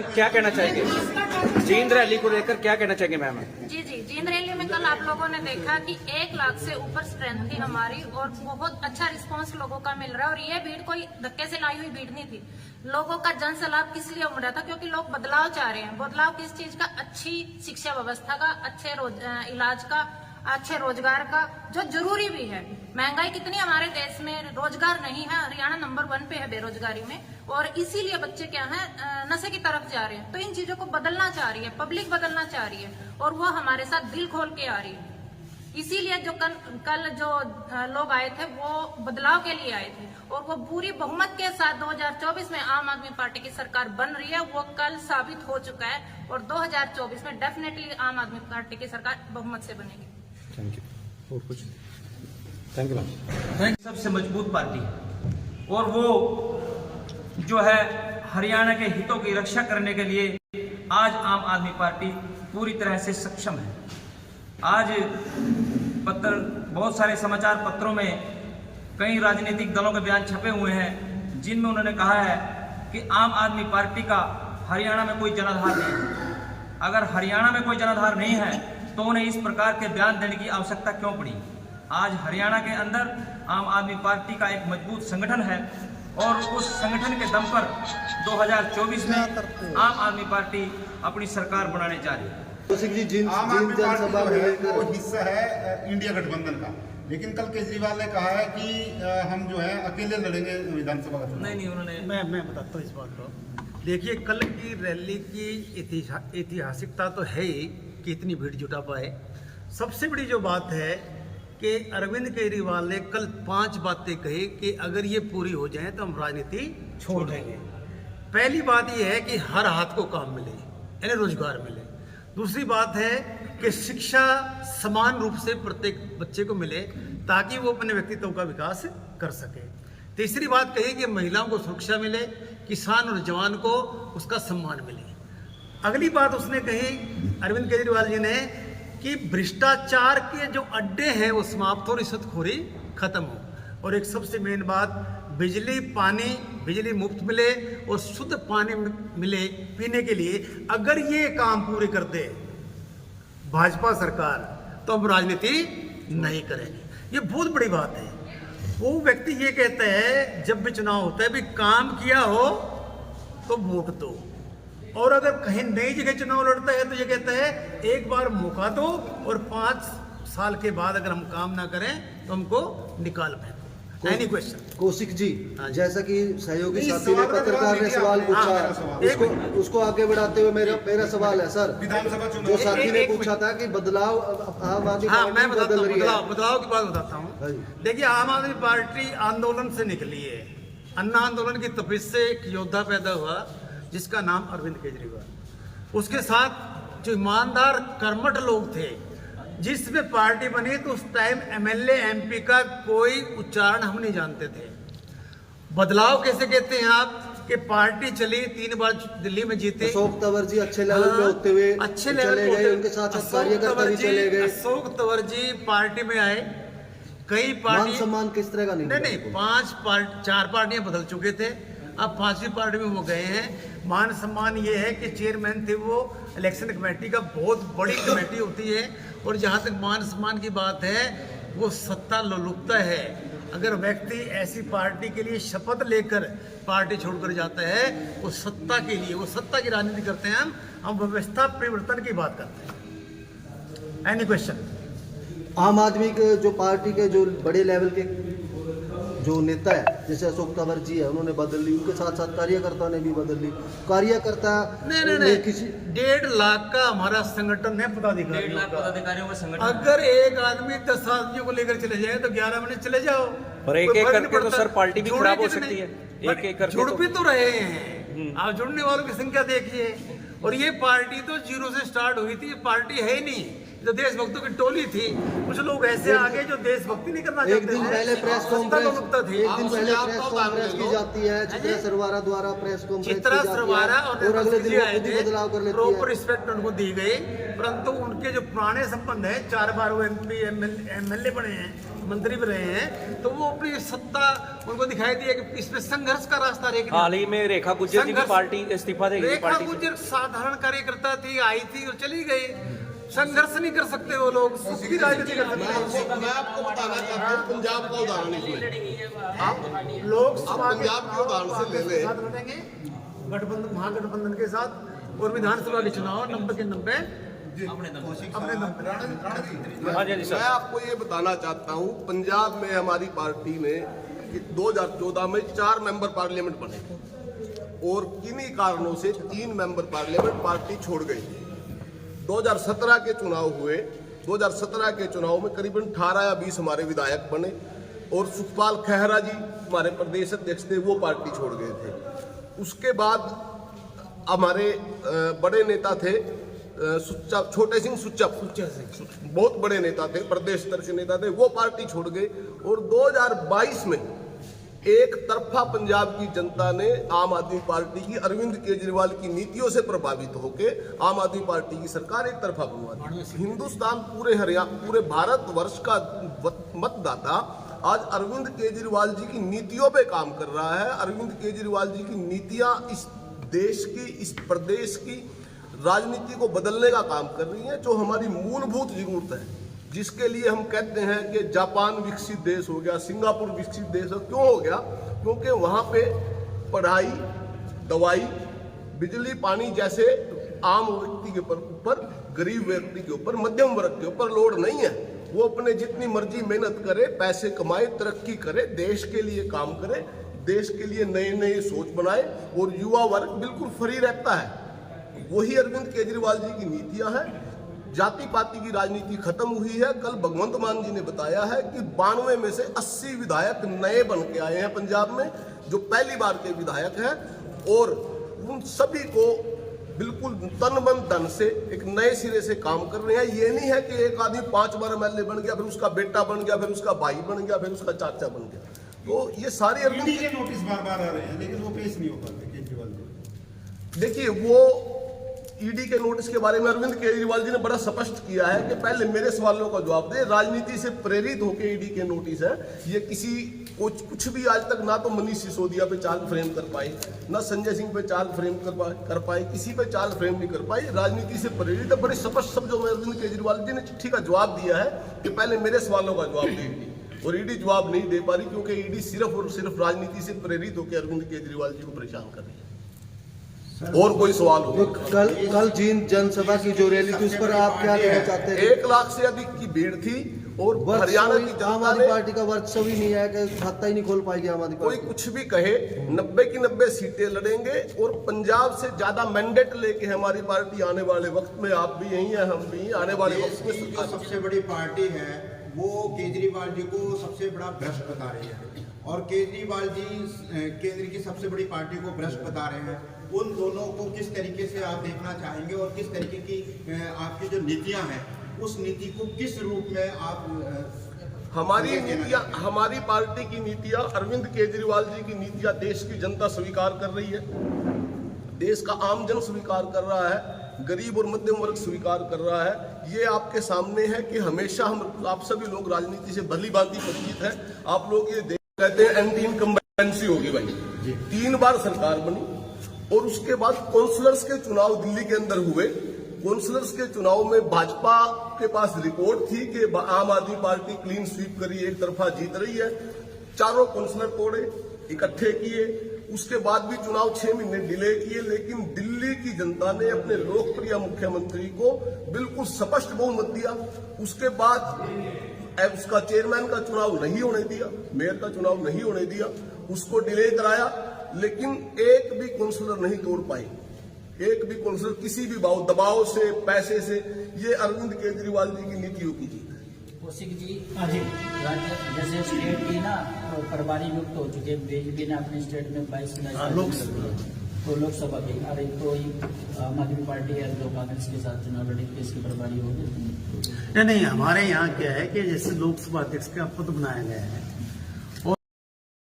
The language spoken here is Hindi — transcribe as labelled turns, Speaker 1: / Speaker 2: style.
Speaker 1: मैम क्या कहना चाहेंगे जींद रैली को लेकर, क्या कहना चाहेंगे मैम?
Speaker 2: जी जींद रैली में कल आप लोगों ने देखा कि 1 लाख से ऊपर स्ट्रेंथ थी हमारी और बहुत अच्छा रिस्पांस लोगों का मिल रहा है। और ये भीड़ कोई धक्के से लाई हुई भीड़ नहीं थी। लोगों का जन सलाब किस लिए उमड़ा था? क्योंकि लोग बदलाव चाह रहे हैं। बदलाव किस चीज का? अच्छी शिक्षा व्यवस्था का, अच्छे इलाज का, अच्छे रोजगार का, जो जरूरी भी है। महंगाई कितनी हमारे देश में, रोजगार नहीं है। हरियाणा नंबर 1 पे है बेरोजगारी में, और इसीलिए बच्चे क्या है नशे की तरफ जा रहे हैं। तो इन चीजों को बदलना चाह रही है पब्लिक, बदलना चाह रही है, और वो हमारे साथ दिल खोल के आ रही है। इसीलिए जो कल जो लोग आए थे वो बदलाव के लिए आए थे, और वो पूरी बहुमत के साथ 2024 में आम आदमी पार्टी की सरकार बन रही है। वो कल साबित हो चुका है, और 2024 में डेफिनेटली आम आदमी पार्टी की सरकार बहुमत से बनेगी।
Speaker 1: Thank you. और कुछ? Thank you ma'am.
Speaker 3: सबसे मजबूत पार्टी है, और वो जो है हरियाणा के हितों की रक्षा करने के लिए आज आम आदमी पार्टी पूरी तरह से सक्षम है। आज बहुत सारे समाचार पत्रों में कई राजनीतिक दलों के बयान छपे हुए हैं, जिनमें उन्होंने कहा है कि आम आदमी पार्टी का हरियाणा में कोई जनाधार नहीं है। अगर हरियाणा में कोई जनाधार नहीं है तो उन्हें इस प्रकार के बयान देने की आवश्यकता क्यों पड़ी? आज हरियाणा के अंदर आम आदमी पार्टी का एक मजबूत संगठन है, और उस संगठन के दम पर 2024 में आम आदमी पार्टी अपनी सरकार बनाने जा रही है।
Speaker 4: आम आदमी पार्टी वो हिस्सा है इंडिया गठबंधन का, लेकिन कल केजरीवाल ने कहा है कि हम जो है अकेले लड़ेंगे विधानसभा का चुनाव।
Speaker 3: नहीं उन्होंने
Speaker 5: मैं बताता हूँ इस बात को। देखिए, कल की रैली की ऐतिहासिकता तो है ही कि इतनी भीड़ जुटा पाए। सबसे बड़ी जो बात है कि अरविंद केजरीवाल ने कल 5 बातें कही कि अगर ये पूरी हो जाए तो हम राजनीति छोड़ देंगे। पहली बात ये है कि हर हाथ को काम मिले, यानी रोजगार मिले। दूसरी बात है कि शिक्षा समान रूप से प्रत्येक बच्चे को मिले, ताकि वो अपने व्यक्तित्व का विकास कर सके। तीसरी बात कही कि महिलाओं को सुरक्षा मिले, किसान और जवान को उसका सम्मान मिले। अगली बात उसने कही अरविंद केजरीवाल जी ने कि भ्रष्टाचार के जो अड्डे हैं वो समाप्त हो, रिश्वतखोरी खत्म हो, और एक सबसे मेन बात बिजली मुफ्त मिले और शुद्ध पानी मिले पीने के लिए। अगर ये काम पूरे कर दे भाजपा सरकार तो हम राजनीति नहीं करेंगे। ये बहुत बड़ी बात है। वो व्यक्ति ये कहता है जब भी चुनाव होता है भी काम किया हो तो वोट दो, और अगर कहीं नई जगह चुनाव लड़ता है तो ये कहता है एक बार मौका दो और 5 साल के बाद अगर हम काम ना करें तो हमको निकाल फेंको। Any question?
Speaker 6: कौशिक जी, जैसा कि सहयोगी साथी ने पत्रकार ने सवाल पूछा, उसको आगे बढ़ाते हुए मेरा सवाल है सर, जो साथी ने पूछा था कि बदलाव आम आदमी
Speaker 5: मैं बदलाव की बात बताता हूँ। देखिए, आम आदमी पार्टी आंदोलन से निकली है। अन्ना आंदोलन की तपिश से एक योद्धा पैदा हुआ जिसका नाम अरविंद केजरीवाल। उसके साथ जो ईमानदार कर्मठ लोग थे, जिसमें पार्टी बनी तो उस टाइम एमएलए एमपी का कोई उच्चारण हम नहीं जानते थे। बदलाव कैसे कहते हैं आप कि पार्टी चली, 3 बार दिल्ली में जीते।
Speaker 6: अशोक तंवर जी अच्छे लेवल पे होते हुए
Speaker 5: अच्छे लेवल
Speaker 6: पे उनके साथ कार्यकर्ता भी चले गए।
Speaker 5: अशोक तंवर जी पार्टी में आए, कई पार्टी
Speaker 6: सम्मान किस तरह का
Speaker 5: नहीं 4 पार्टियां बदल चुके थे, अब 5वीं पार्टी में वो गए हैं। मान सम्मान ये है कि चेयरमैन थे वो इलेक्शन कमेटी का, बहुत बड़ी कमेटी होती है, और जहाँ तक मान सम्मान की बात है वो सत्ता लोलुपता है। अगर व्यक्ति ऐसी पार्टी के लिए शपथ लेकर पार्टी छोड़कर जाता है, वो सत्ता के लिए, वो सत्ता की राजनीति करते हैं। हम व्यवस्था परिवर्तन की बात करते हैं। Any question?
Speaker 6: आम आदमी के जो पार्टी के जो बड़े लेवल के जो नेता है जैसे अशोक तंवर जी है, उन्होंने बदल ली, उनके साथ साथ कार्यकर्ता ने भी बदल ली। कार्यकर्ता
Speaker 5: नहीं किसी 1.5 लाख का हमारा संगठन है, पदाधिकारियों का संगठन। अगर एक आदमी 10 आदमियों को लेकर चले जाए तो 11 महीने चले जाओ,
Speaker 1: और एक करके तो सर पार्टी भी खराब हो सकती है। एक करके
Speaker 5: जुड़ भी तो रहे हैं। आप जुड़ने वालों की संख्या देखिए, और ये पार्टी तो 0 से स्टार्ट हुई थी, पार्टी है ही नहीं। जो देशभक्तों की टोली थी, कुछ लोग ऐसे आगे जो देशभक्ति नहीं करना चाहते।
Speaker 6: एक दिन पहले प्रेस कॉन्फ्रेंस
Speaker 5: थी।
Speaker 6: की जाती है, चित्रा सरवारा द्वारा प्रेस कॉन्फ्रेंस
Speaker 5: चित्रा सरवारा और
Speaker 6: अगले दिन वो खुद ही बदलाव कर लेती है।
Speaker 5: प्रॉपर रिस्पेक्ट उनको दी गई, परंतु उनके जो पुराने संबंध है, 4 बार वो MP MLA बने हैं, मंत्री भी रहे हैं, तो वो अपनी सत्ता उनको दिखाई दी है कि इसमें संघर्ष का रास्ता रेख।
Speaker 1: हाल ही में रेखा गुज्जर जी की पार्टी इस्तीफा देगी।
Speaker 5: रेखा गुज्जर साधारण कार्यकर्ता थी, आई थी और चली गई। संघर्ष नहीं कर सकते वो लोग, सुख की राजनीति कर सकते।
Speaker 7: मैं आपको बताना चाहता हूँ पंजाब का उदाहरण इसमें।
Speaker 5: आप लोग
Speaker 7: पंजाब के उदाहरण से ले लें,
Speaker 5: गठबंधन महागठबंधन के साथ और विधानसभा के चुनाव 90 के 90 अपने दम पे।
Speaker 7: मैं आपको ये बताना चाहता हूँ, पंजाब में हमारी पार्टी ने 2014 में 4 मेंबर पार्लियामेंट बने और किन्हीं कारणों से 3 मेंबर पार्लियामेंट पार्टी छोड़ गई। 2017 के चुनाव हुए, 2017 के चुनाव में करीबन 18 या 20 हमारे विधायक बने और सुखपाल खैहरा जी हमारे प्रदेश अध्यक्ष थे, वो पार्टी छोड़ गए थे। उसके बाद हमारे बड़े नेता थे छोटे सिंह सुच्चा, बहुत बड़े नेता थे, प्रदेश स्तर के नेता थे, वो पार्टी छोड़ गए। और 2022 में एक तरफा पंजाब की जनता ने आम आदमी पार्टी की, अरविंद केजरीवाल की नीतियों से प्रभावित होकर आम आदमी पार्टी की सरकार एक तरफा बनवा दी। हिंदुस्तान पूरे भारतवर्ष का मतदाता आज अरविंद केजरीवाल जी की नीतियों पे काम कर रहा है। अरविंद केजरीवाल जी की नीतियां इस देश की, इस प्रदेश की राजनीति को बदलने का काम कर रही हैं, जो हमारी मूलभूत जरूरत है, जिसके लिए हम कहते हैं कि जापान विकसित देश हो गया, सिंगापुर विकसित देश हो। क्यों हो गया? क्योंकि वहाँ पे पढ़ाई, दवाई, बिजली, पानी जैसे आम व्यक्ति के ऊपर, गरीब व्यक्ति के ऊपर, मध्यम वर्ग के ऊपर लोड नहीं है। वो अपने जितनी मर्जी मेहनत करे, पैसे कमाए, तरक्की करे, देश के लिए काम करे, देश के लिए नए नए सोच बनाए और युवा वर्ग बिल्कुल फ्री रहता है। वही अरविंद केजरीवाल जी की नीतियां हैं। जाति पाति की राजनीति खत्म हुई है। कल भगवंत मान जी ने बताया है कि 92 में से 80 विधायक नए बन के आए हैं पंजाब में, जो पहली बार के विधायक हैं, और उन सभी को बिल्कुल तन मन धन से एक नए सिरे से काम कर रहे हैं। ये नहीं है कि एक आदमी 5 बार MLA बन गया, फिर उसका बेटा बन गया, फिर उसका भाई बन गया, फिर उसका चाचा बन गया। तो ये सारे
Speaker 4: ईडी के नोटिस बार-बार आ रहे हैं, लेकिन वो पेश नहीं हो पाते केजरीवाल जी।
Speaker 7: देखिए, वो ईडी के नोटिस के बारे में अरविंद केजरीवाल जी ने बड़ा स्पष्ट किया है कि पहले मेरे सवालों का जवाब दे। राजनीति से प्रेरित होकर ईडी के नोटिस है। ये किसी कुछ भी आज तक ना तो मनीष सिसोदिया पे चार्ज फ्रेम कर पाए, ना संजय सिंह पे चार्ज फ्रेम कर पाए, किसी पे चार्ज फ्रेम नहीं कर पाए। राजनीति से प्रेरित है। बड़े स्पष्ट शब्दों में अरविंद केजरीवाल जी ने चिट्ठी का जवाब दिया है कि पहले मेरे सवालों का जवाब देगी, और ईडी जवाब नहीं दे पा रही, क्योंकि ईडी सिर्फ और सिर्फ राजनीति से प्रेरित होकर अरविंद केजरीवाल जी को परेशान कर रही है। और कोई सवाल हो?
Speaker 6: कल जींद जनसभा की जो रैली थी, उस पर आप क्या कहना चाहते हैं?
Speaker 7: 1 लाख से अधिक की भीड़ थी और हरियाणा की
Speaker 6: आम आदमी पार्टी का वर्चस्व ही नहीं है कि खाता ही नहीं खोल पाएगी आम आदमी
Speaker 7: कोई
Speaker 6: पार्टी।
Speaker 7: कुछ भी कहे, 90 की 90 सीटें लड़ेंगे और पंजाब से ज्यादा मैंडेट लेके हमारी पार्टी आने वाले वक्त में, आप भी यही हैं, हम भी, आने वाले वक्त में
Speaker 8: जो सबसे बड़ी पार्टी है वो केजरीवाल जी को सबसे बड़ा भ्रष्ट बता रही है, और केजरीवाल जी केंद्र की सबसे बड़ी पार्टी को भ्रष्ट बता रहे हैं। उन दोनों को किस तरीके से आप देखना चाहेंगे, और किस तरीके की आपकी जो नीतियां हैं, उस नीति को किस रूप में आप
Speaker 7: हमारी नीतियां, हमारी पार्टी की नीतियां, अरविंद केजरीवाल जी की नीतियां देश की जनता स्वीकार कर रही है, देश का आम जन स्वीकार कर रहा है, गरीब और मध्यम वर्ग स्वीकार कर रहा है। ये आपके सामने है कि हमेशा आप सभी लोग राजनीति से भली भांति परिचित है। आप लोग ये कहते हैं एंटी इनकम्बेंसी होगी। भाई 3 बार सरकार बनी और उसके बाद काउंसलर्स के चुनाव दिल्ली के अंदर हुए। काउंसलर्स के चुनाव में भाजपा के पास रिपोर्ट थी कि आम आदमी पार्टी क्लीन स्वीप करी, एक तरफा जीत रही है। 4 काउंसलर तोड़े, इकट्ठे किए, उसके बाद भी चुनाव 6 महीने डिले किए, लेकिन दिल्ली की जनता ने अपने लोकप्रिय मुख्यमंत्री को बिल्कुल स्पष्ट बहुमत दिया। उसके बाद उसका चेयरमैन का चुनाव नहीं होने दिया, मेयर का चुनाव नहीं होने दिया, उसको डिले कराया, लेकिन एक भी काउंसलर नहीं तोड़ पाए। एक भी काउंसलर किसी भी दबाव से, पैसे से। ये अरविंद केजरीवाल जी की नीतियों की जीत है।
Speaker 9: कौशिक जी, जैसे स्टेट की ना प्रभारी नियुक्त हो चुके, बीजेपी ने अपने स्टेट में 22 तो लोकसभा की और एक तो आम आदमी पार्टी है जो कांग्रेस के साथ चुनाव लड़ेगी, इसकी बर्बादी होगी।
Speaker 5: नहीं, हमारे यहाँ क्या है कि जैसे लोकसभा अध्यक्ष का पद बनाया गया है,